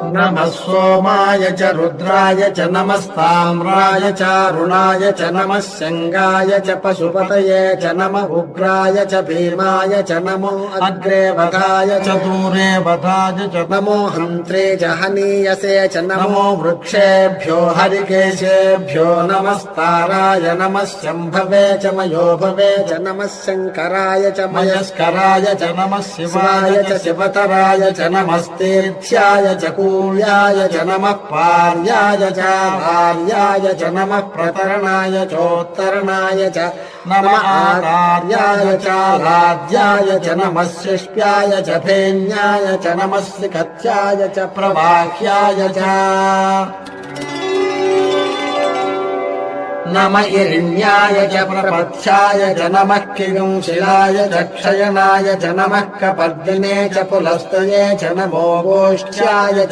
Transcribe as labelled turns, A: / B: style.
A: नमः सोमाय च रुद्राय च नमस्ताम्राय चारुणाय च नमः शङ्गाय च पशुपतये च नमः उग्राय च भीमाय च नमो अग्रे वधाय च दूरे वधाय च नमो हन्त्रे च हनीयसे च नमो वृक्षेभ्यो हरिकेशेभ्यो नमस्ताराय नमः शम्भवे च मयोभवे च नमः शङ्कराय च मयस्कराय च नमः शिवाय च शिवतराय च नमस्तीर्थ्याय च कूल्याय च नमः पार्याय च भार्याय च नमः प्रतरणाय चोत्तरणाय च नमः आकार्याय च लाद्याय च नमः शिष्प्याय च फेन्याय च नमः सिकत्याय च प्रवाह्याय च नमः इरिण्याय च प्रपथ्याय च नमः किगुंशिलाय च क्षयणाय च नमः कपर्दिने च पुलस्तये च नमो गोष्ठ्याय